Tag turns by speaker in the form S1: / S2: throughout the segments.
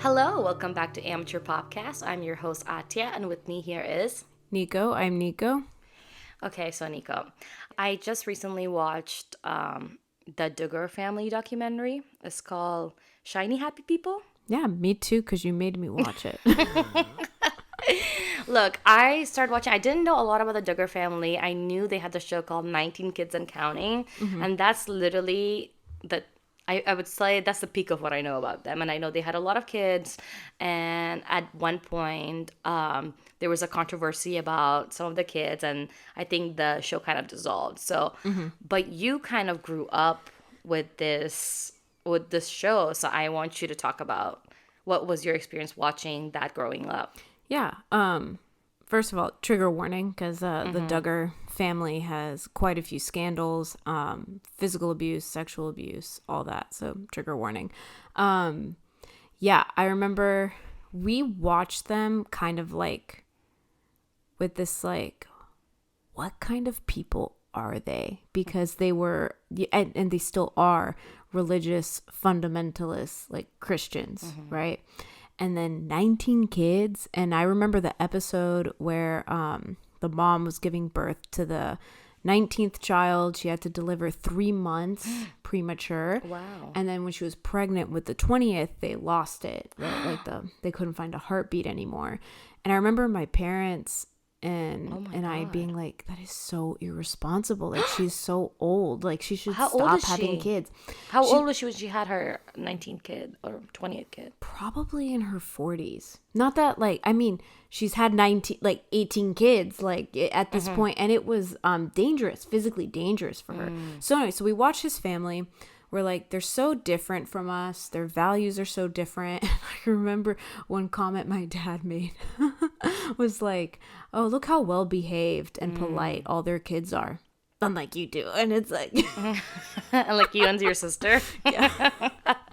S1: Hello, welcome back to Amateur Podcast. I'm your host Attia, and with me here is
S2: Nico. I'm Nico.
S1: Okay, so Nico, I just recently watched the Duggar Family documentary. It's called Shiny Happy People.
S2: Yeah, me too, because you made me watch it.
S1: Look, I started watching. I didn't know a lot about the Duggar family. I knew they had the show called 19 Kids and Counting, and that's literally the. I would say that's the peak of what I know about them. And I know they had a lot of kids, and at one point, there was a controversy about some of the kids, and I think the show kind of dissolved. So, but you kind of grew up with this show, so I want you to talk about what was your experience watching that growing up.
S2: Yeah. First of all, trigger warning, because the Duggar family has quite a few scandals, physical abuse, sexual abuse, all that. So trigger warning. Yeah, I remember we watched them kind of like with this like, what kind of people are they? Because they were, and they still are, religious fundamentalists, like Christians, right? And then 19 kids. And I remember the episode where the mom was giving birth to the 19th child. She had to deliver 3 months premature.
S1: Wow.
S2: And then when she was pregnant with the 20th, they lost it. Like they couldn't find a heartbeat anymore. And I remember my parents and I being like, that is so irresponsible. Like, she's so old. Like, she should stop having kids.
S1: How old was she when she had her 19th kid or 20th kid?
S2: Probably in her 40s. Not that, like, I mean, she's had 18 kids, like, at this point, and it was dangerous, physically dangerous for her. So anyway, so we watched his family. We're like, they're so different from us. Their values are so different. I remember one comment my dad made was like, oh, look how well behaved and polite all their kids are. Unlike you do. And it's like,
S1: Like you and your sister.
S2: yeah.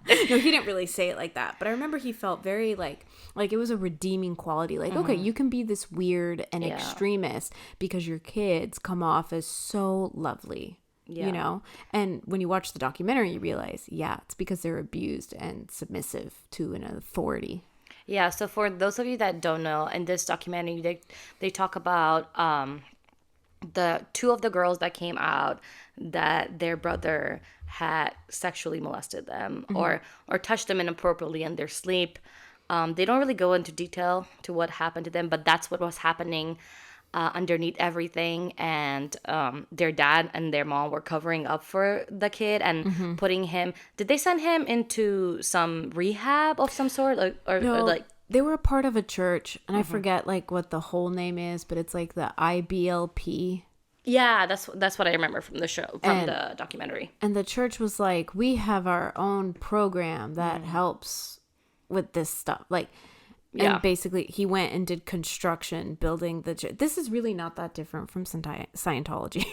S2: No, he didn't really say it like that. But I remember he felt very like it was a redeeming quality. Like, okay, you can be this weird and extremist because your kids come off as so lovely.
S1: Yeah.
S2: You know, and when you watch the documentary, you realize, yeah, it's because they're abused and submissive to an authority.
S1: Yeah, so for those of you that don't know, in this documentary, they talk about the two of the girls that came out that their brother had sexually molested them or touched them inappropriately in their sleep. They don't really go into detail to what happened to them, but that's what was happening underneath everything. And their dad and their mom were covering up for the kid and putting him. Did they send him into some rehab of some sort, or like?
S2: They were a part of a church, and I forget like what the whole name is, but it's like the IBLP.
S1: Yeah, that's what I remember from the show, from the documentary.
S2: And the church was like, we have our own program that helps with this stuff, like.
S1: Yeah.
S2: And basically, he went and did construction, building the church. This is really not that different from Scientology.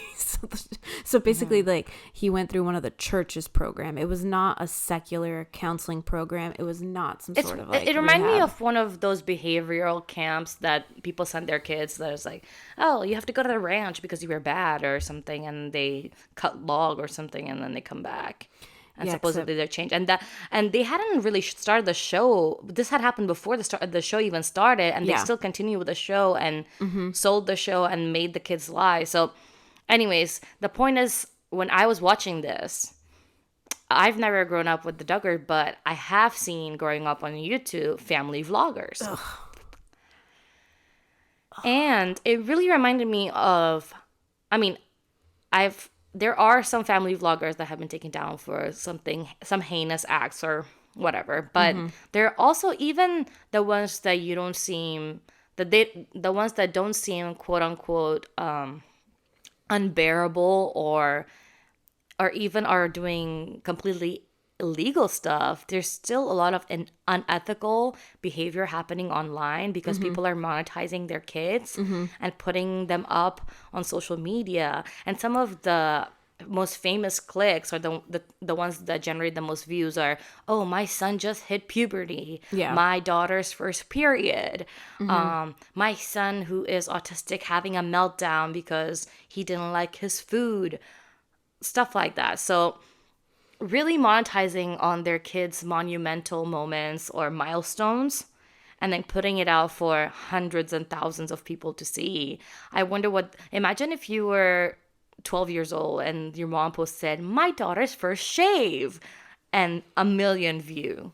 S2: So basically, like, he went through one of the church's program. It was not a secular counseling program. It was not some sort of like
S1: It reminded me
S2: rehab.
S1: of one of those behavioral camps that people send their kids. That is like, oh, you have to go to the ranch because you were bad or something, and they cut log or something, and then they come back. And
S2: Yeah,
S1: supposedly they're changed, and they hadn't really started the show. This had happened before the show even started, and they still continued with the show and sold the show and made the kids lie. So, anyways, the point is, when I was watching this, I've never grown up with the Duggar, but I have seen growing up on YouTube family vloggers, and it really reminded me of. I mean, there are some family vloggers that have been taken down for some heinous acts or whatever, but there are also even the ones that you don't seem the ones that don't seem quote unquote unbearable or even are doing completely illegal stuff. There's still a lot of unethical behavior happening online because people are monetizing their kids and putting them up on social media. And some of the most famous clicks or the ones that generate the most views are, oh, my son just hit puberty, my daughter's first period, my son who is autistic having a meltdown because he didn't like his food, stuff like that. So really monetizing on their kids' monumental moments or milestones and then putting it out for hundreds and thousands of people to see. I wonder imagine if you were 12 years old and your mom posted, my daughter's first shave, and a million view.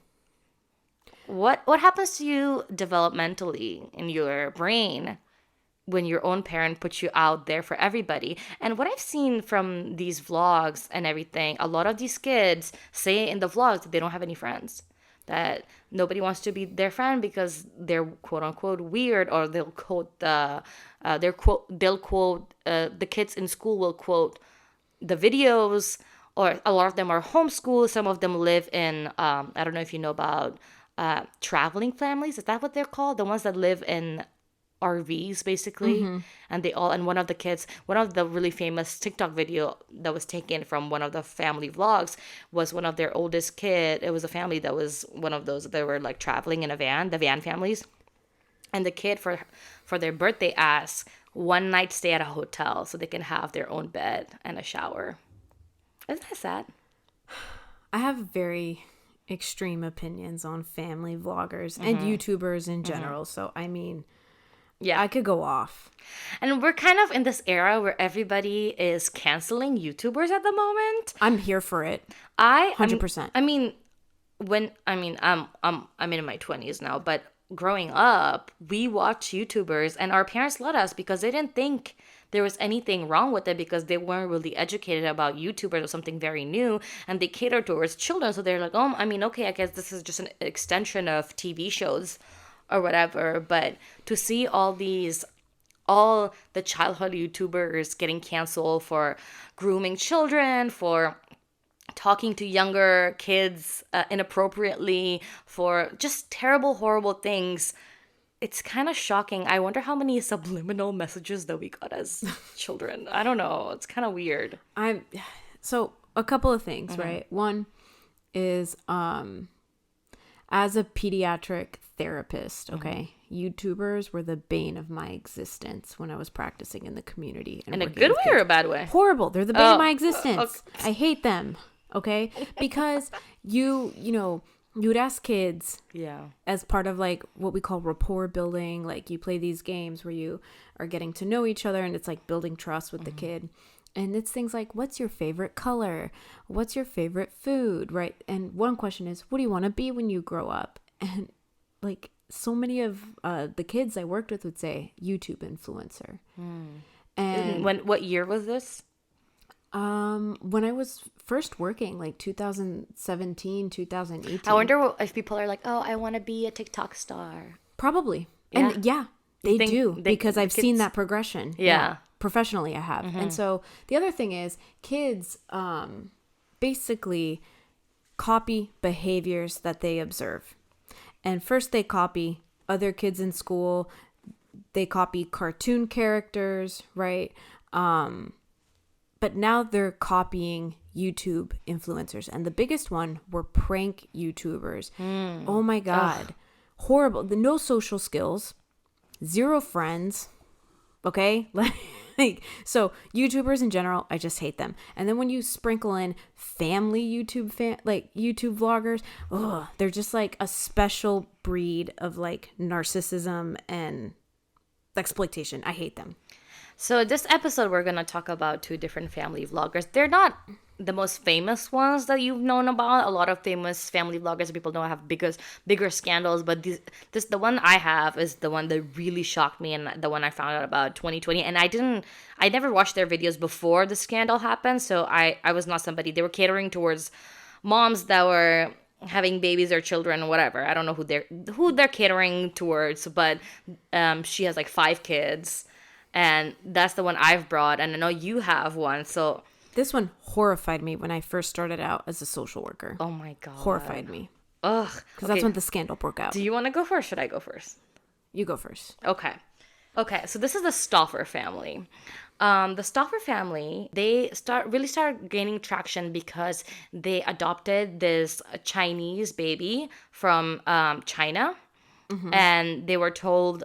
S1: What happens to you developmentally in your brain when your own parent puts you out there for everybody? And what I've seen from these vlogs and everything, a lot of these kids say in the vlogs that they don't have any friends, that nobody wants to be their friend because they're quote unquote weird, or they'll quote the kids in school will quote the videos, or a lot of them are homeschooled. Some of them live in I don't know if you know about traveling families. Is that what they're called? The ones that live in RVs basically. And one of the really famous TikTok video that was taken from one of the family vlogs was one of their oldest kid. It was a family that was one of those that were like traveling in a van, the van families. And the kid for their birthday asked one night stay at a hotel so they can have their own bed and a shower. Isn't that sad?
S2: I have very extreme opinions on family vloggers and YouTubers in general. So, I mean, yeah, I could go off.
S1: And we're kind of in this era where everybody is canceling YouTubers at the moment.
S2: I'm here for it. 100%.
S1: I'm in my 20s now, but growing up, we watched YouTubers and our parents let us because they didn't think there was anything wrong with it, because they weren't really educated about YouTubers or something very new, and they cater towards children. So they're like, okay, I guess this is just an extension of TV shows or whatever. But to see all the childhood YouTubers getting canceled for grooming children, for talking to younger kids inappropriately, for just terrible, horrible things, it's kind of shocking. I wonder how many subliminal messages that we got as children. I don't know. It's kind of weird.
S2: So a couple of things, right? One is as a pediatric therapist, okay, YouTubers were the bane of my existence when I was practicing in the community.
S1: In a good way or a bad way?
S2: Horrible. They're the bane of my existence. Okay. I hate them, okay? Because you would ask kids, as part of like what we call rapport building, like you play these games where you are getting to know each other and it's like building trust with the kid. And it's things like, what's your favorite color? What's your favorite food, right? And one question is, what do you want to be when you grow up? And like so many of the kids I worked with would say YouTube influencer. And
S1: what year was this?
S2: When I was first working, like 2017, 2018.
S1: I wonder if people are like, oh, I want to be a TikTok star.
S2: Probably. Yeah. And they do, because I've seen that progression. Yeah. Professionally, I have. And so the other thing is kids basically copy behaviors that they observe. And first they copy other kids in school. They copy cartoon characters, right? But now they're copying YouTube influencers. And the biggest one were prank YouTubers. Oh my God. Ugh. Horrible. No social skills. Zero friends. Okay? Like, so YouTubers in general, I just hate them. And then when you sprinkle in family YouTube YouTube vloggers, they're just like a special breed of like narcissism and exploitation. I hate them.
S1: So this episode, we're going to talk about two different family vloggers. They're not the most famous ones that you've known about. A lot of famous family vloggers, people don't have bigger scandals. But the one I have is the one that really shocked me, and the one I found out about 2020. And I never watched their videos before the scandal happened. So I was not somebody, they were catering towards moms that were having babies or children or whatever. I don't know who they're catering towards, but she has like 5 kids. And that's the one I've brought. And I know you have one. So
S2: this one horrified me when I first started out as a social worker.
S1: Oh my God.
S2: Horrified me.
S1: Ugh.
S2: Because that's when the scandal broke out.
S1: Do you want to go first? Should I go first?
S2: You go first.
S1: Okay. So this is the Stauffer family. The Stauffer family, they started gaining traction because they adopted this Chinese baby from China. And they were told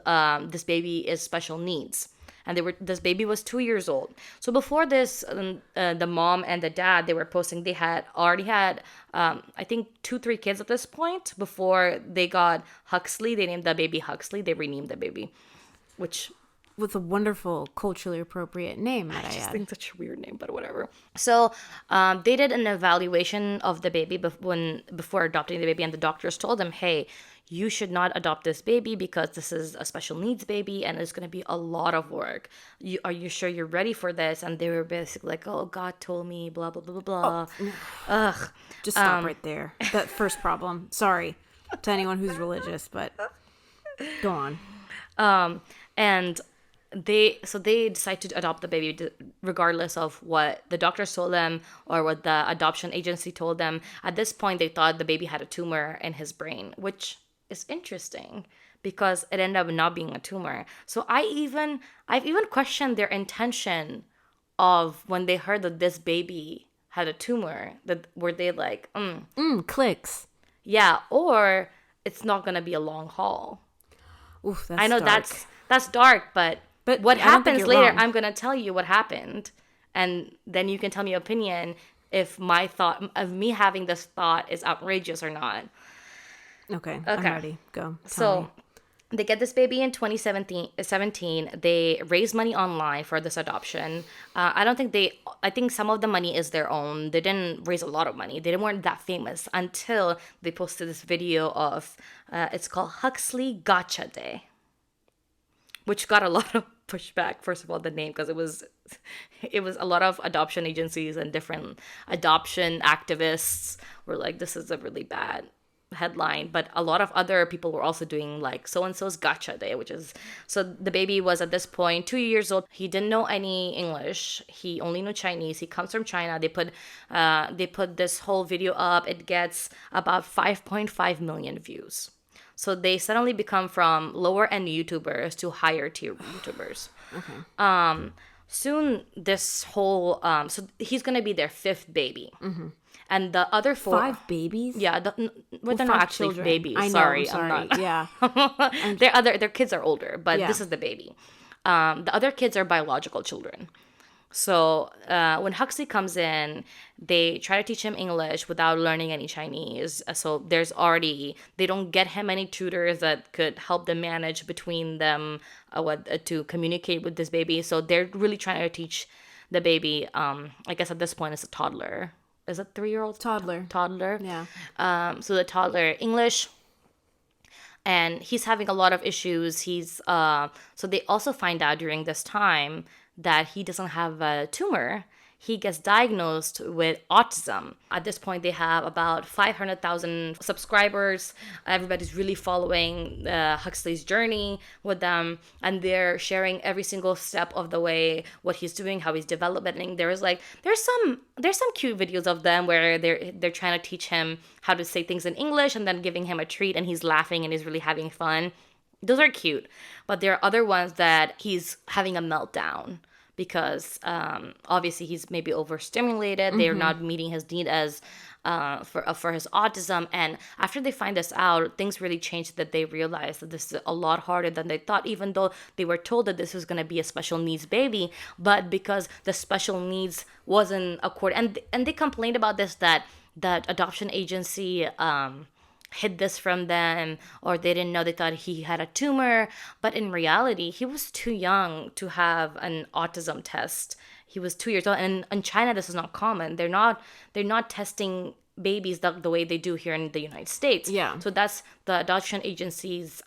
S1: this baby is special needs. and this baby was 2 years old. So before this, the mom and the dad, they were posting, they had already had I think 2-3 kids at this point. Before they got Huxley, they named the baby Huxley. They renamed the baby, which
S2: With a wonderful, culturally appropriate name, might
S1: I
S2: I
S1: just
S2: add.
S1: think such a weird name, but whatever. So they did an evaluation of the baby before adopting the baby, and the doctors told them, "Hey, you should not adopt this baby because this is a special needs baby, and it's going to be a lot of work. Are you sure you're ready for this?" And they were basically like, "Oh, God told me, blah blah blah blah blah." Ugh.
S2: Just stop right there. That first problem. Sorry to anyone who's religious, but go on.
S1: And they decide to adopt the baby regardless of what the doctors told them or what the adoption agency told them. At this point, they thought the baby had a tumor in his brain, which is interesting because it ended up not being a tumor. So I've even questioned their intention of when they heard that this baby had a tumor. That were they like,
S2: Clicks.
S1: yeah, or it's not gonna be a long haul.
S2: Oof, that's
S1: I know
S2: dark.
S1: that's dark, but what
S2: I don't think
S1: happens
S2: you're
S1: later,
S2: wrong.
S1: I'm gonna tell you what happened, and then you can tell me your opinion if my thought of me having this thought is outrageous or not.
S2: Okay, I'm ready. Go. Tell
S1: So
S2: me.
S1: they get this baby in 2017. They raise money online for this adoption. I think some of the money is their own. They didn't raise a lot of money. They weren't that famous until they posted this video of, it's called Huxley Gotcha Day, which got a lot of pushback. First of all, the name, because it was a lot of adoption agencies and different adoption activists were like, this is a really bad headline. But a lot of other people were also doing like so and so's gotcha day, which is, so the baby was at this point 2 years old. He didn't know any English. He only knew Chinese. He comes from China. They put this whole video up. It gets about 5.5 million views. So they suddenly become from lower end YouTubers to higher tier YouTubers.
S2: Okay.
S1: Soon this whole so he's gonna be their fifth baby, and the other four,
S2: 5 babies?
S1: yeah, but they're not
S2: Five
S1: actually
S2: children.
S1: babies.
S2: I know.
S1: Sorry,
S2: I'm sorry.
S1: I'm not.
S2: Yeah.
S1: Their kids are older, but
S2: Yeah.
S1: this is the baby. The other kids are biological children. So when Huxley comes in, they try to teach him English without learning any Chinese. So they don't get him any tutors that could help them manage between them to communicate with this baby. So they're really trying to teach the baby. I guess at this point it's a toddler. Is it 3-year-old?
S2: Toddler.
S1: Toddler.
S2: Yeah.
S1: So the toddler English. And he's having a lot of issues. So they also find out during this time that he doesn't have a tumor. He gets diagnosed with autism. At this point, they have about 500,000 subscribers. Everybody's really following Huxley's journey with them, and they're sharing every single step of the way, what he's doing, how he's developing. There's some cute videos of them where they're trying to teach him how to say things in English and then giving him a treat, and he's laughing and he's really having fun. Those are cute, but there are other ones that he's having a meltdown because obviously he's maybe overstimulated. They're not meeting his need as for his autism. And after they find this out, things really change. That they realize that this is a lot harder than they thought. Even though they were told that this was going to be a special needs baby, but because the special needs wasn't according, and they complained about this that adoption agency hid this from them, or they didn't know, they thought he had a tumor, but in reality he was too young to have an autism test. He was 2 years old, and in China this is not common. They're not testing babies the way they do here in the United States.
S2: Yeah.
S1: So that's the adoption agency's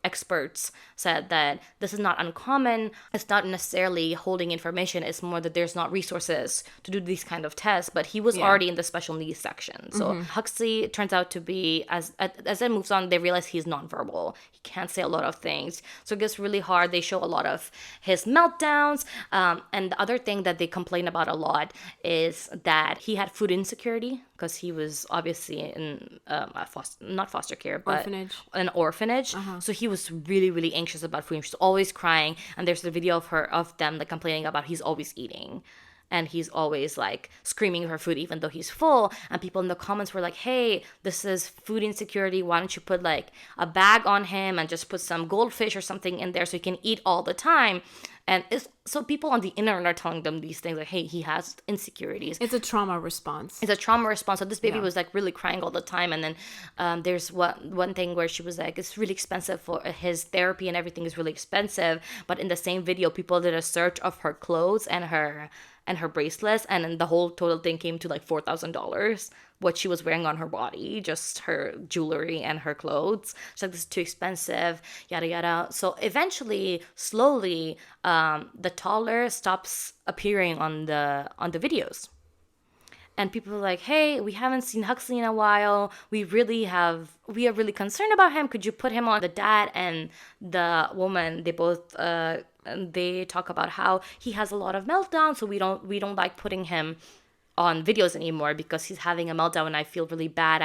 S1: experts said that this is not uncommon. It's not necessarily holding information. It's more that there's not resources to do these kind of tests. But he was already in the special needs section. So Huxley turns out to be, as it moves on, they realize he's nonverbal. He can't say a lot of things. So it gets really hard. They show a lot of his meltdowns. And the other thing that they complain about a lot is that he had food insecurity because he was obviously in not foster care, but
S2: Orphanage.
S1: an orphanage. So he was really, really anxious about food. She's always crying, and there's a video of them like complaining about he's always eating. and he's always like screaming for food even though he's full. And people in the comments were like, hey, this is food insecurity, why don't you put like a bag on him and just put some goldfish or something in there so he can eat all the time. And so people on the internet are telling them these things like, hey, he has insecurities.
S2: It's a trauma response.
S1: It's a trauma response. So this baby was like really crying all the time. And then there's one thing where she was like, it's really expensive for his therapy and everything is really expensive. But in the same video, people did a search of her clothes and her bracelets, and then the whole total thing came to like $4,000, what she was wearing on her body, just her jewelry and her clothes. She's like, this is too expensive, yada yada. So eventually, slowly, the toddler stops appearing on the videos. And people are like, hey, we haven't seen Huxley in a while. We are really concerned about him. Could you put him on? The dad and the woman, they both they talk about how he has a lot of meltdowns, so we don't like putting him on videos anymore because he's having a meltdown and I feel really bad.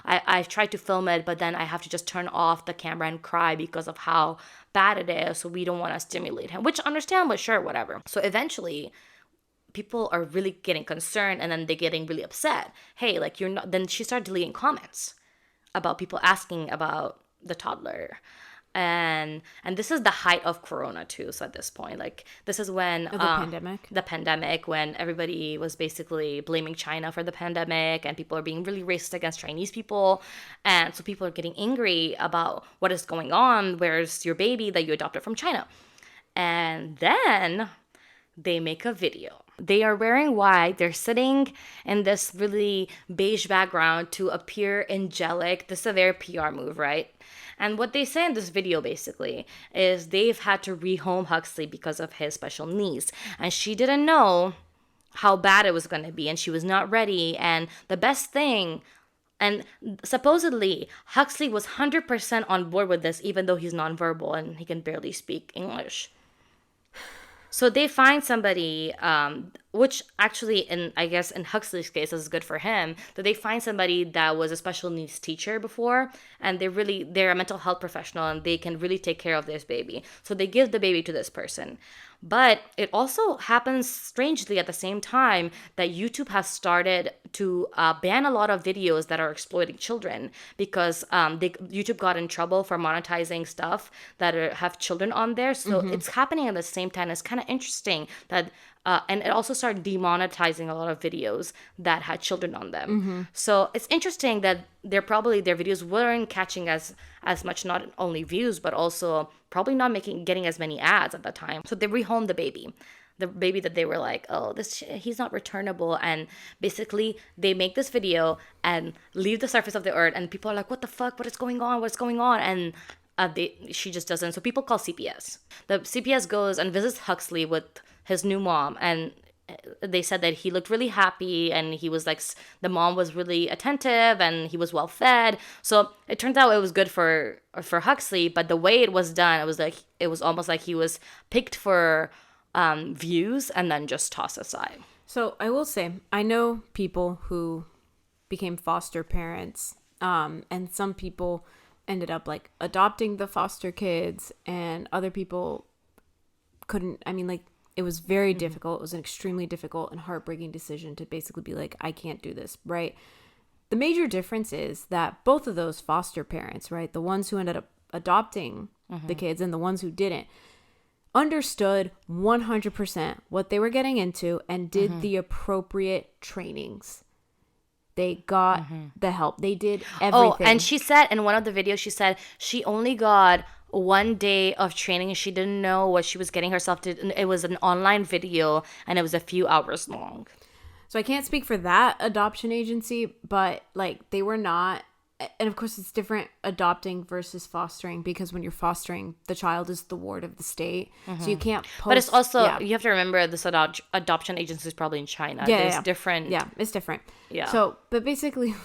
S1: I've tried to film it, but then I have to just turn off the camera and cry because of how bad it is. So we don't want to stimulate him, which understandable, sure, whatever. So eventually people are really getting concerned and then they're getting really upset. Hey, like you're not, then she started deleting comments about people asking about the toddler. And this is the height of Corona too. So at this point, like this is when the pandemic, when everybody was basically blaming China for the pandemic, and people are being really racist against Chinese people, and so people are getting angry about what is going on. Where's your baby that you adopted from China? And then they make a video. They are wearing white. They're sitting in this really beige background to appear angelic. This is a very PR move, right? And what they say in this video basically is they've had to rehome Huxley because of his special needs. And she didn't know how bad it was going to be, and she was not ready. And the best thing, and supposedly Huxley was 100% on board with this, even though he's nonverbal and he can barely speak English. So they find somebody, which actually, I guess in Huxley's case, is good for him, that they find somebody that was a special needs teacher before, and they're a mental health professional, and they can really take care of this baby. So they give the baby to this person. But it also happens strangely at the same time that YouTube has started to ban a lot of videos that are exploiting children, because YouTube got in trouble for monetizing stuff that have children on there. So it's happening at the same time. It's kind of interesting that and it also started demonetizing a lot of videos that had children on them. So it's interesting that their videos weren't catching as much, not only views, but also probably not getting as many ads at that time. So they rehomed the baby that they were like, oh, he's not returnable. And basically they make this video and leave the surface of the earth, and people are like, what the fuck, what's going on? And she just doesn't. So people call CPS. The CPS goes and visits Huxley with his new mom, and they said that he looked really happy, and he was like, the mom was really attentive, and he was well fed. So it turns out it was good for Huxley, but the way it was done, it was almost like he was picked for views and then just tossed aside.
S2: So I will say, I know people who became foster parents, and some people ended up like adopting the foster kids, and other people couldn't. I mean, like, it was very difficult. It was an extremely difficult and heartbreaking decision to basically be like, I can't do this, right? The major difference is that both of those foster parents, right, the ones who ended up adopting the kids and the ones who didn't, understood 100% what they were getting into and did the appropriate trainings. They got the help. They did everything.
S1: Oh, and she said in one of the videos, she said she only got 1 day of training. She didn't know what she was getting herself to. It was an online video, and it was a few hours long.
S2: So I can't speak for that adoption agency, but like, they were not. And of course, it's different adopting versus fostering, because when you're fostering, the child is the ward of the state. So you can't post.
S1: But it's also, you have to remember, this adoption agency is probably in China. There's different.
S2: Yeah, it's different.
S1: Yeah.
S2: So, but basically,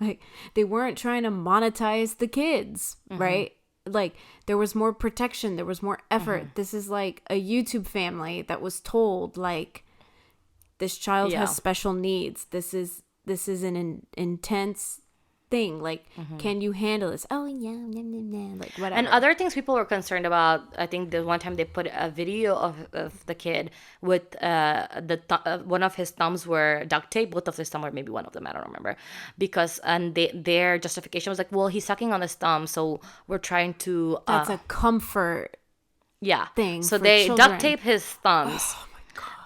S2: like, they weren't trying to monetize the kids, right? Like, there was more protection. There was more effort. This is like a YouTube family that was told, like, this child has special needs. This is an intense thing. Like, can you handle this? Oh, yeah, like whatever.
S1: And other things people were concerned about, I think the one time they put a video of the kid with one of his thumbs were duct tape, both of his thumbs, or maybe one of them, I don't remember. Because, and their justification was like, well, he's sucking on his thumb, so we're trying to...
S2: That's a comfort thing
S1: So
S2: for
S1: they
S2: children.
S1: duct tape his thumbs.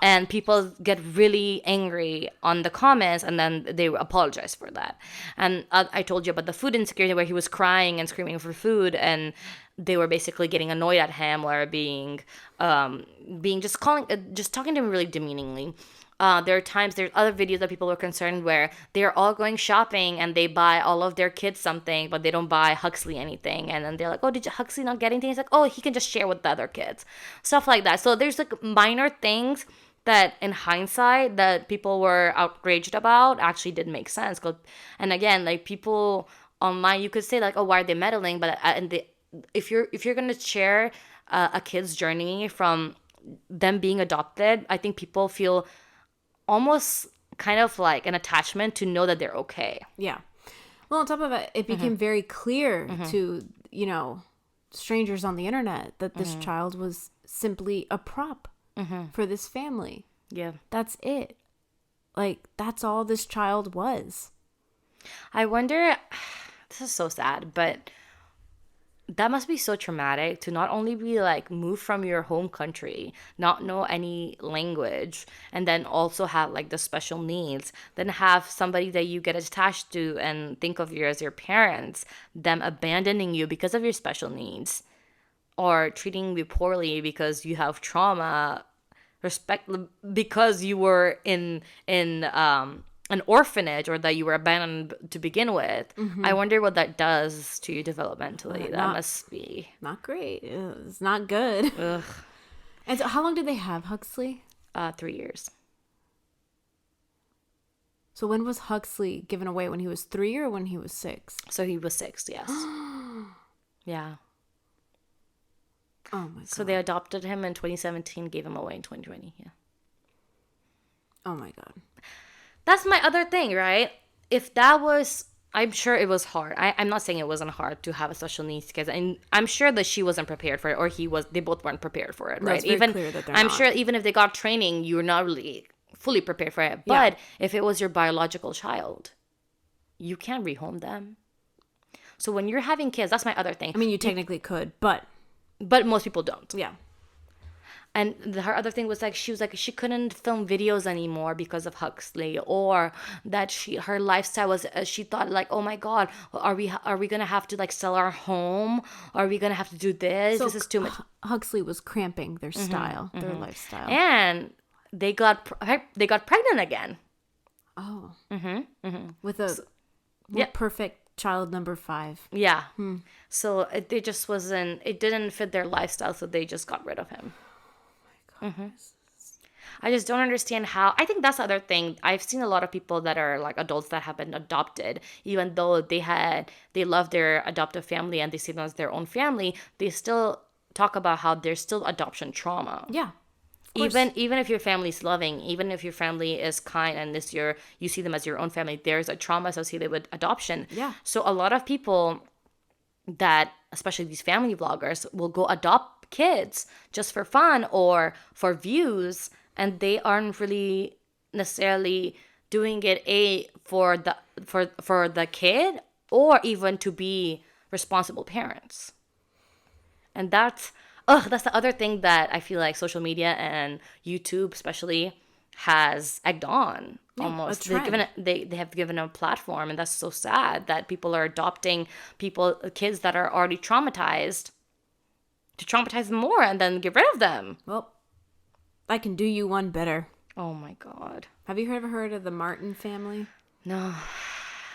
S1: And people get really angry on the comments, and then they apologize for that. And I told you about the food insecurity where he was crying and screaming for food, and they were basically getting annoyed at him or being just talking to him really demeaningly. There's other videos that people were concerned where they're all going shopping and they buy all of their kids something, but they don't buy Huxley anything. And then they're like, oh, did Huxley not get anything? It's like, oh, he can just share with the other kids. Stuff like that. So there's like minor things that in hindsight that people were outraged about actually did make sense. And again, like people online, you could say like, oh, why are they meddling? But if you're going to share a kid's journey from them being adopted, I think people feel almost kind of like an attachment to know that they're okay.
S2: Yeah. Well, on top of it, it became very clear to, strangers on the internet that this child was simply a prop for this family.
S1: Yeah.
S2: That's it. Like, that's all this child was.
S1: I wonder, this is so sad, but that must be so traumatic to not only be like moved from your home country, not know any language, and then also have like the special needs, then have somebody that you get attached to and think of you as your parents, them abandoning you because of your special needs or treating you poorly because you have trauma, because you were in an orphanage or that you were abandoned to begin with. I wonder what that does to you developmentally. That must be
S2: not great. It's not good.
S1: Ugh.
S2: And so how long did they have Huxley?
S1: 3 years.
S2: So when was Huxley given away? When he was 3 or when he was 6?
S1: So he was 6, yes. Yeah.
S2: Oh my god.
S1: So they adopted him in 2017, gave him away in 2020. Yeah.
S2: Oh my god.
S1: That's my other thing, right? If that was, I'm sure it was hard. I'm not saying it wasn't hard to have a special needs kid, and I'm sure that she wasn't prepared for it, or they both weren't prepared for it, right?
S2: That's very clear that they're
S1: I'm
S2: not.
S1: sure even if they got training, you're not really fully prepared for it.
S2: Yeah.
S1: But if it was your biological child, you can't rehome them. So when you're having kids, that's my other thing.
S2: I mean, you technically could, but
S1: most people don't.
S2: yeah.
S1: And her other thing was she couldn't film videos anymore because of Huxley, or that her lifestyle was, she thought like, oh my god, are we gonna have to like sell our home? Are we gonna have to do this?
S2: So
S1: this is too much.
S2: Huxley was cramping their style, their lifestyle.
S1: And they got pregnant again.
S2: Oh. With a perfect child number 5.
S1: Yeah. So it just wasn't. It didn't fit their lifestyle, so they just got rid of him. I just don't understand how. I think that's the other thing. I've seen a lot of people that are like adults that have been adopted, even though they love their adoptive family and they see them as their own family, they still talk about how there's still adoption trauma.
S2: Yeah.
S1: Even if your family's loving, even if your family is kind and you see them as your own family, there's a trauma associated with adoption.
S2: Yeah.
S1: So a lot of people that, especially these family vloggers, will go adopt kids just for fun or for views, and they aren't really necessarily doing it for the kid or even to be responsible parents. And that's the other thing that I feel like social media and YouTube especially has egged on. Almost they have given a platform, and that's so sad that people are adopting kids that are already traumatized to traumatize them more and then get rid of them.
S2: Well, I can do you one better.
S1: Oh my god.
S2: Have you ever heard of the Martin family?
S1: No,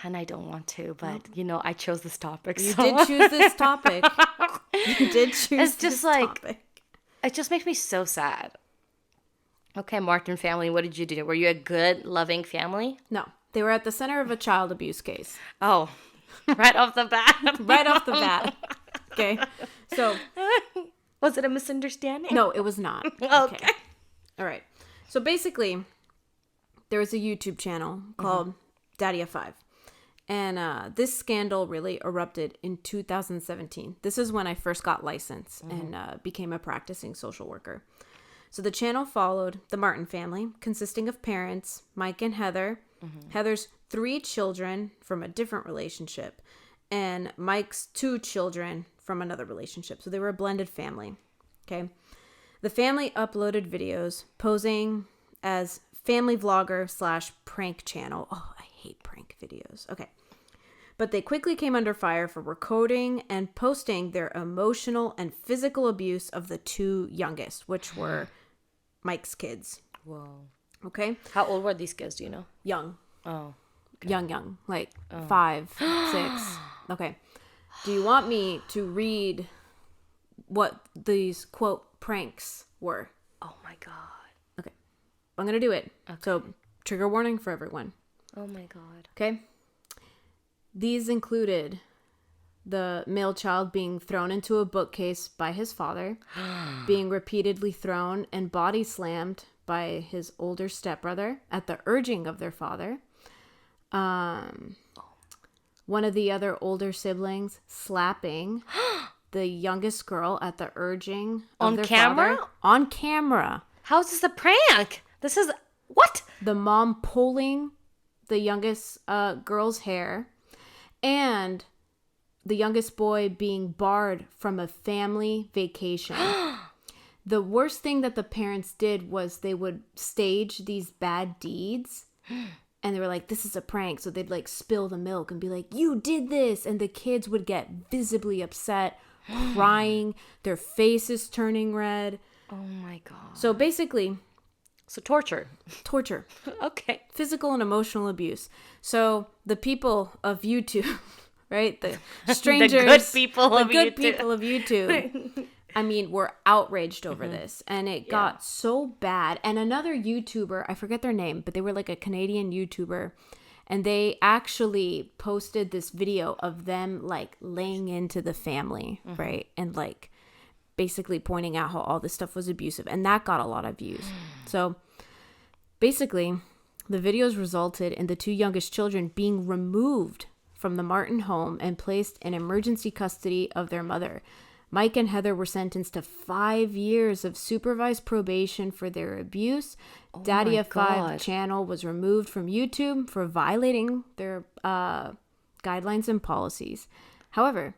S1: and I don't want to, but I chose this topic.
S2: You did choose this topic. You did choose
S1: It's just
S2: this
S1: like,
S2: topic.
S1: It just makes me so sad. Okay, Martin family, what did you do? Were you a good, loving family?
S2: No, they were at the center of a child abuse case.
S1: Oh, right off the bat.
S2: Right off the bat. Okay, so.
S1: Was it a misunderstanding?
S2: No, it was not.
S1: Okay.
S2: All right. So basically, there was a YouTube channel called Daddy of 5. And this scandal really erupted in 2017. This is when I first got licensed and became a practicing social worker. So the channel followed the Martin family, consisting of parents, Mike and Heather, Heather's 3 children from a different relationship, and Mike's 2 children from another relationship. So they were a blended family. Okay. The family uploaded videos posing as family vlogger / prank channel. Oh, I hate prank videos. Okay. But they quickly came under fire for recording and posting their emotional and physical abuse of the 2 youngest, which were Mike's kids.
S1: Whoa.
S2: Okay.
S1: How old were these kids? Do you know?
S2: Young.
S1: Oh. Okay.
S2: Young. Like 5, 6. Okay. Do you want me to read what these, quote, pranks were?
S1: Oh my God.
S2: Okay. I'm going to do it.
S1: Okay.
S2: So, trigger warning for everyone.
S1: Oh my God.
S2: Okay. These included the male child being thrown into a bookcase by his father, being repeatedly thrown and body slammed by his older stepbrother at the urging of their father. One of the other older siblings slapping the youngest girl at the urging of
S1: On
S2: their
S1: camera?
S2: father. On camera.
S1: How is this a prank? This is what?
S2: The mom pulling the youngest girl's hair, and the youngest boy being barred from a family vacation. The worst thing that the parents did was they would stage these bad deeds. And they were like, this is a prank. So they'd like spill the milk and be like, you did this. And the kids would get visibly upset, crying, their faces turning red.
S1: Oh my God.
S2: So basically,
S1: So torture. Okay.
S2: Physical and emotional abuse. So the people of YouTube, right? The strangers.
S1: The good people
S2: the
S1: of
S2: good
S1: YouTube.
S2: people of YouTube. I mean, were outraged over this. And it got so bad. And another YouTuber, I forget their name, but they were like a Canadian YouTuber. And they actually posted this video of them like laying into the family, right? And like basically pointing out how all this stuff was abusive. And that got a lot of views. So basically, the videos resulted in the 2 youngest children being removed from the Martin home and placed in emergency custody of their mother. Mike and Heather were sentenced to 5 years of supervised probation for their abuse. Daddy of 5 channel was removed from YouTube for violating their guidelines and policies. However,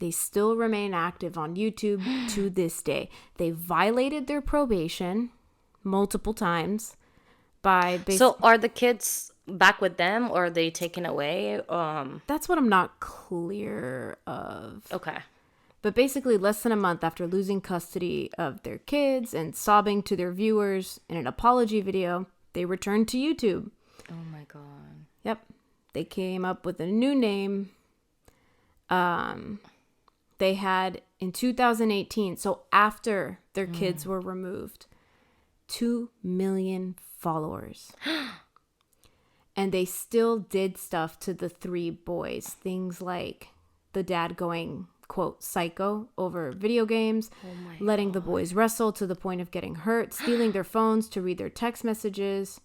S2: they still remain active on YouTube to this day. They violated their probation multiple times by
S1: So are the kids back with them, or are they taken away?
S2: That's what I'm not clear of.
S1: Okay.
S2: But basically, less than a month after losing custody of their kids and sobbing to their viewers in an apology video, they returned to YouTube.
S1: Oh my God.
S2: Yep. They came up with a new name. They had, in 2018, so after their kids were removed, 2 million followers. And they still did stuff to the 3 boys. Things like the dad going, quote, psycho over video games, letting the boys wrestle to the point of getting hurt, stealing their phones to read their text messages,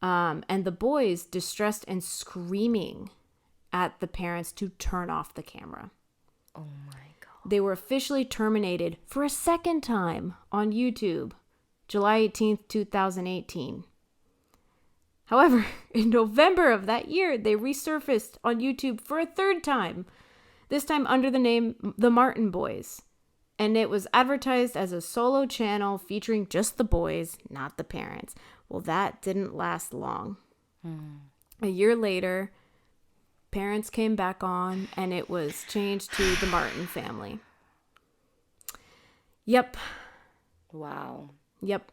S2: and the boys distressed and screaming at the parents to turn off the camera.
S1: Oh my God.
S2: They were officially terminated for a second time on YouTube, July 18th, 2018. However, in November of that year, they resurfaced on YouTube for a 3rd time, this time under the name The Martin Boys. And it was advertised as a solo channel featuring just the boys, not the parents. Well, that didn't last long. A year later, parents came back on and it was changed to The Martin Family. Yep.
S1: Wow.
S2: Yep.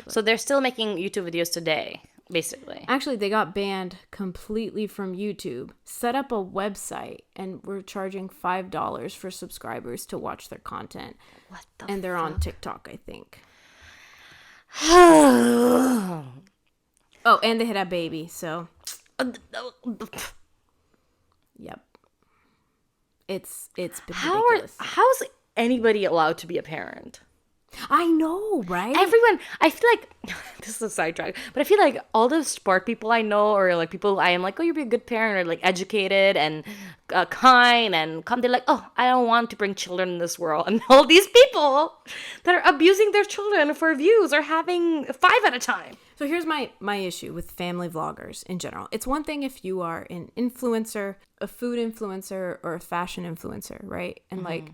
S1: So they're still making YouTube videos today, basically.
S2: Actually, they got banned completely from YouTube, set up a website, and were charging $5 for subscribers to watch their content.
S1: What the
S2: And they're on TikTok, I think. Oh, and they had a baby, so. Yep. It's been ridiculous.
S1: How is anybody allowed to be a parent?
S2: I know, right?
S1: Everyone, I feel like this is a sidetrack, but I feel like all the sport people I know, or like people I am like, oh, you'd be a good parent, or like educated and kind and calm. They're like, oh, I don't want to bring children in this world, and all these people that are abusing their children for views are having 5 at a time.
S2: So here's my issue with family vloggers in general. It's one thing if you are an influencer, a food influencer, or a fashion influencer, right? And like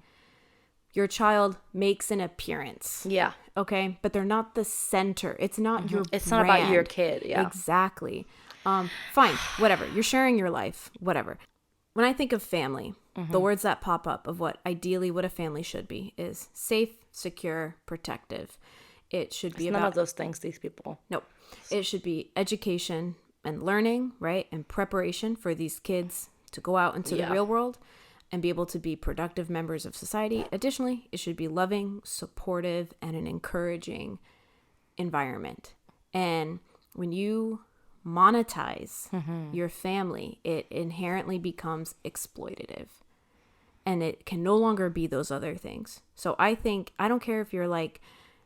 S2: your child makes an appearance.
S1: Yeah.
S2: Okay? But they're not the center. It's not your
S1: It's
S2: brand.
S1: not about your kid. Yeah.
S2: Exactly. Fine. Whatever. You're sharing your life. Whatever. When I think of family, the words that pop up of what ideally what a family should be is safe, secure, protective. It should be
S1: None of those things, these people.
S2: Nope. It should be education and learning, right? And preparation for these kids to go out into the real world and be able to be productive members of society. Additionally, it should be loving, supportive, and an encouraging environment. And when you monetize your family, it inherently becomes exploitative. And it can no longer be those other things. So I think, I don't care if you're like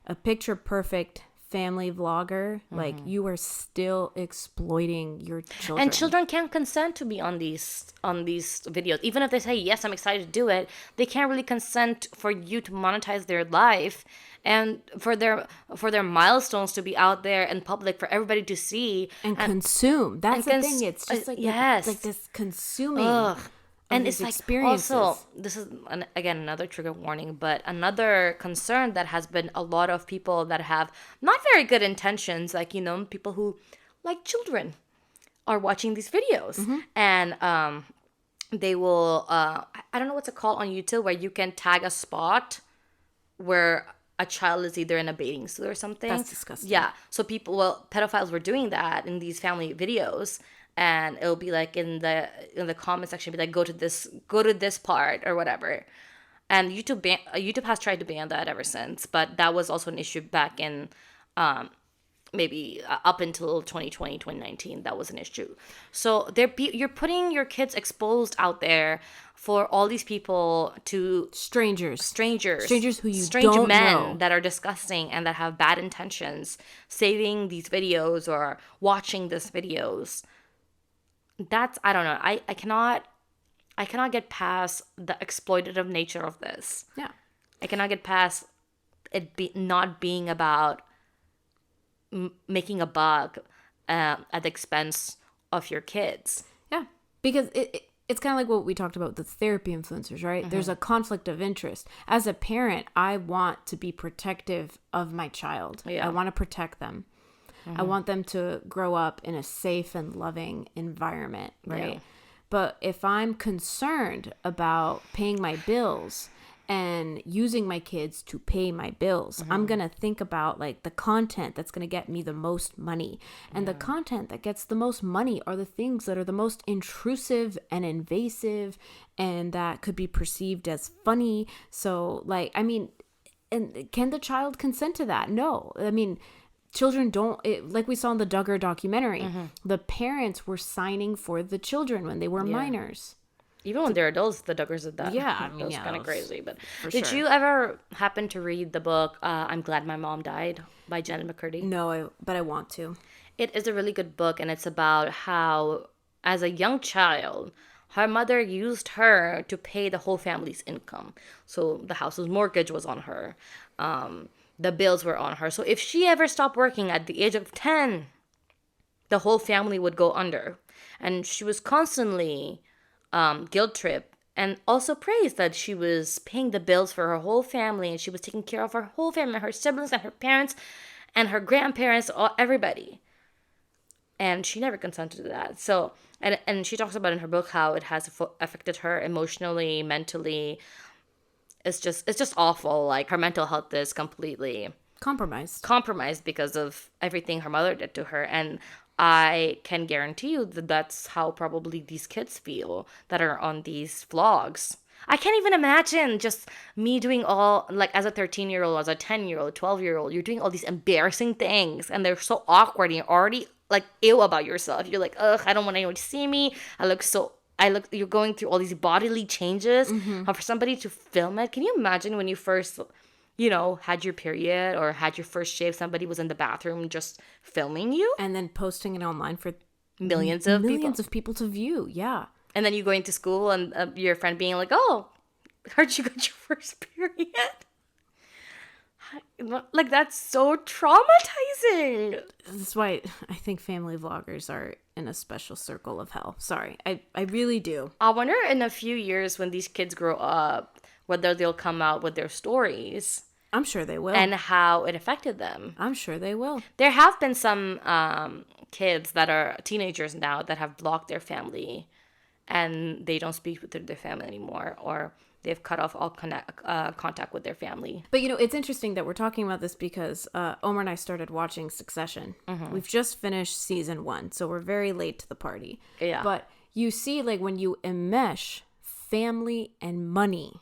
S2: a picture perfect family vlogger, like you are still exploiting your children.
S1: And children can't consent to be on these videos. Even if they say, yes, I'm excited to do it, they can't really consent for you to monetize their life and for their milestones to be out there in public for everybody to see.
S2: And consume. That's the thing. It's just like, like this consuming.
S1: Ugh. And
S2: it's
S1: like
S2: experiences.
S1: also, this is again another trigger warning, but another concern that has been a lot of people that have not very good intentions, like, people who like children are watching these videos, and they will I don't know what's it called on YouTube, where you can tag a spot where a child is either in a bathing suit or something.
S2: That's disgusting.
S1: Yeah, so pedophiles were doing that in these family videos. And it'll be like in the comment section, be like, go to this part or whatever. And YouTube has tried to ban that ever since, but that was also an issue back in maybe up until 2020, 2019. That was an issue. So you're putting your kids exposed out there for all these people to
S2: strangers who you
S1: strange
S2: don't
S1: men
S2: know,
S1: that are disgusting and that have bad intentions, saving these videos or watching these videos. That's, I don't know. I cannot get past the exploitative nature of this.
S2: Yeah.
S1: I cannot get past it not being about making a buck at the expense of your kids.
S2: Yeah. Because it's kind of like what we talked about, the therapy influencers, right? There's a conflict of interest. As a parent, I want to be protective of my child. Yeah. I want to protect them. I want them to grow up in a safe and loving environment, right? Yeah. But if I'm concerned about paying my bills and using my kids to pay my bills, I'm going to think about like the content that's going to get me the most money. And the content that gets the most money are the things that are the most intrusive and invasive and that could be perceived as funny. So like, I mean, and can the child consent to that? No. I mean, children don't, like we saw in the Duggar documentary, the parents were signing for the children when they were minors.
S1: Even when they're adults, the Duggars did that.
S2: Yeah, I mean,
S1: that was kind of crazy. But
S2: did
S1: you ever happen to read the book "I'm Glad My Mom Died" by Jenny McCurdy?
S2: No, but I want to.
S1: It is a really good book, and it's about how, as a young child, her mother used her to pay the whole family's income. So the house's mortgage was on her. The bills were on her. So if she ever stopped working at the age of 10, the whole family would go under. And she was constantly guilt-tripped and also praised that she was paying the bills for her whole family and she was taking care of her whole family, her siblings and her parents and her grandparents, everybody. And she never consented to that. So, and she talks about in her book how it has affected her emotionally, mentally. It's just awful. Like, her mental health is completely compromised because of everything her mother did to her. And I can guarantee you that that's how probably these kids feel that are on these vlogs. I can't even imagine just me doing all, like, as a 13-year-old, as a 10-year-old, 12-year-old, you're doing all these embarrassing things and they're so awkward and you're already, like, ill about yourself. You're like, ugh, I don't want anyone to see me. You're going through all these bodily changes. And for somebody to film it, can you imagine when you had your period or had your first shave, somebody was in the bathroom just filming you.
S2: And then posting it online for
S1: Millions
S2: of people to view. Yeah.
S1: And then you going to school and your friend being like, oh, heard you got your first period. Like, that's so traumatizing.
S2: That's why I think family vloggers are in a special circle of hell. Sorry. I really do.
S1: I wonder in a few years when these kids grow up, whether they'll come out with their stories.
S2: I'm sure they will.
S1: And how it affected them.
S2: I'm sure they will.
S1: There have been some kids that are teenagers now that have blocked their family and they don't speak with their family anymore, or they've cut off all contact with their family.
S2: But, it's interesting that we're talking about this because Omer and I started watching Succession. Mm-hmm. We've just finished season 1, so we're very late to the party.
S1: Yeah.
S2: But you see, like, when you enmesh family and money,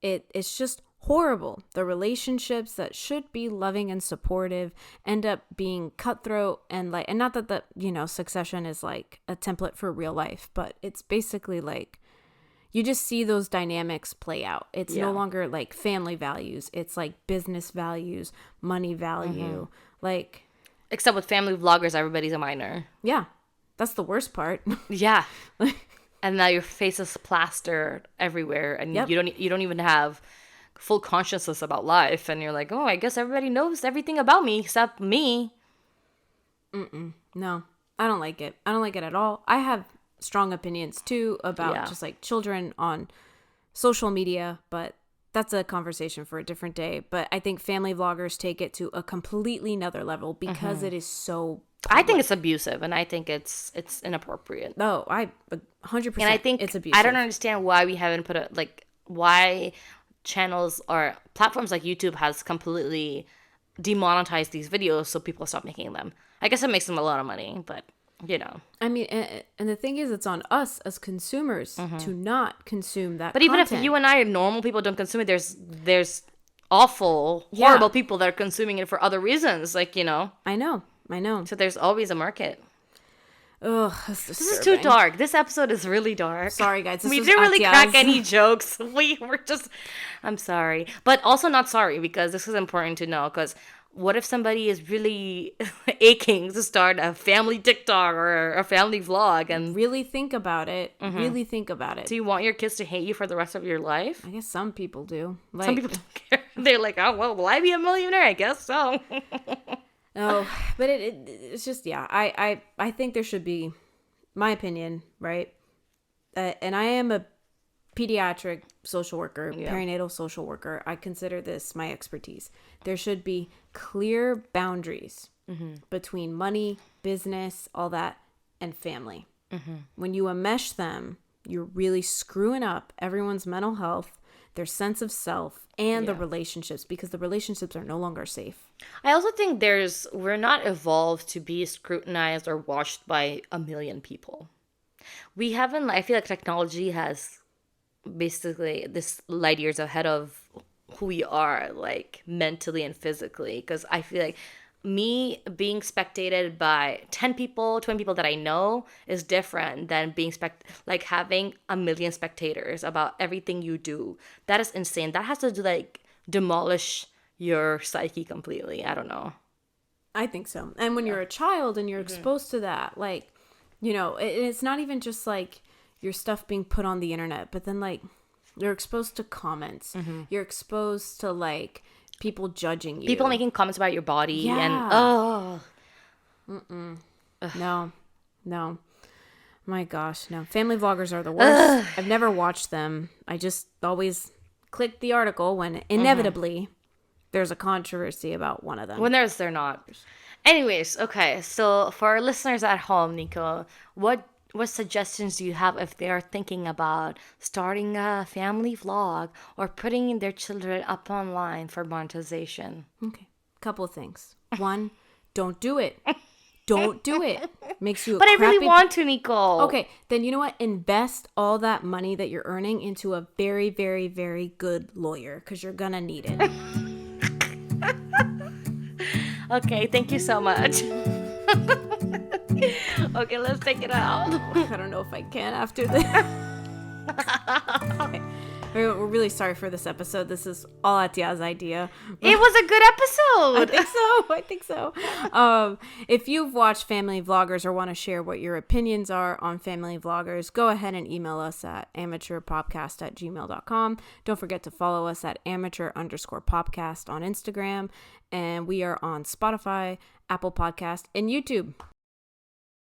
S2: it's just horrible. The relationships that should be loving and supportive end up being cutthroat and not that Succession is like a template for real life, but it's basically like you just see those dynamics play out. It's no longer like family values. It's like business values, money value, like.
S1: Except with family vloggers, everybody's a minor.
S2: Yeah, that's the worst part.
S1: Yeah. And now your face is plastered everywhere, and you don't even have full consciousness about life, and you're like, oh, I guess everybody knows everything about me except me.
S2: No, I don't like it. I don't like it at all. I have strong opinions too about just like children on social media, but that's a conversation for a different day. But I think family vloggers take it to a completely another level because it is so public.
S1: I think it's abusive, and I think it's inappropriate.
S2: No, I 100%.
S1: And I think
S2: it's abusive.
S1: I don't understand why we haven't put why channels or platforms like YouTube has completely demonetized these videos so people stop making them. I guess it makes them a lot of money, but
S2: I mean, and the thing is, it's on us as consumers to not consume that.
S1: But even
S2: content.
S1: if you and I, normal people, don't consume it, there's awful, horrible people that are consuming it for other reasons. Like,
S2: I know.
S1: So there's always a market.
S2: Ugh,
S1: this is too dark. This episode is really dark.
S2: Sorry, guys.
S1: We didn't really crack any jokes. We were just... I'm sorry. But also not sorry, because this is important to know. Because what if somebody is really aching to start a family TikTok or a family vlog? And
S2: really think about it. Really think about it.
S1: Do you want your kids to hate you for the rest of your life?
S2: I guess some people do.
S1: Some people don't care. They're like, oh, well, will I be a millionaire? I guess so.
S2: Oh, but it's just, I think there should be, my opinion, right? And I am a pediatric social worker, perinatal social worker. I consider this my expertise. There should be clear boundaries between money, business, all that, and family. When you enmesh them, you're really screwing up everyone's mental health, their sense of self, and the relationships, because the relationships are no longer safe.
S1: I also think we're not evolved to be scrutinized or watched by a million people. We haven't, I feel like technology has basically this light years ahead of who we are, like mentally and physically. Because I feel like me being spectated by 10 people, 20 people that I know is different than being having a million spectators about everything you do. That is insane. That has to demolish your psyche completely. I don't know.
S2: I think so. And when you're a child and you're exposed to that, it's not even just like your stuff being put on the internet, but then you're exposed to comments. You're exposed to people judging you.
S1: People making comments about your body
S2: No. My gosh, no. Family vloggers are the worst. I've never watched them. I just always click the article when inevitably there's a controversy about one of them.
S1: When they're not. Anyways, okay. So for our listeners at home, Nico, what suggestions do you have if they are thinking about starting a family vlog or putting their children up online for monetization?
S2: Okay. Couple of things. One, don't do it. Don't do it. Makes you
S1: But I really want to, Nico.
S2: Okay, then you know what? Invest all that money that you're earning into a very, very, very good lawyer, because you're gonna need it.
S1: Okay, thank you so much. Okay, let's take it out.
S2: I don't know if I can after this. Okay. We're really sorry for this episode. This is all Attia's idea.
S1: It was a good episode.
S2: I think so. If you've watched family vloggers or want to share what your opinions are on family vloggers, go ahead and email us at amateurpopcast@gmail.com. Don't forget to follow us at amateur_popcast on Instagram. And we are on Spotify, Apple Podcast, and YouTube.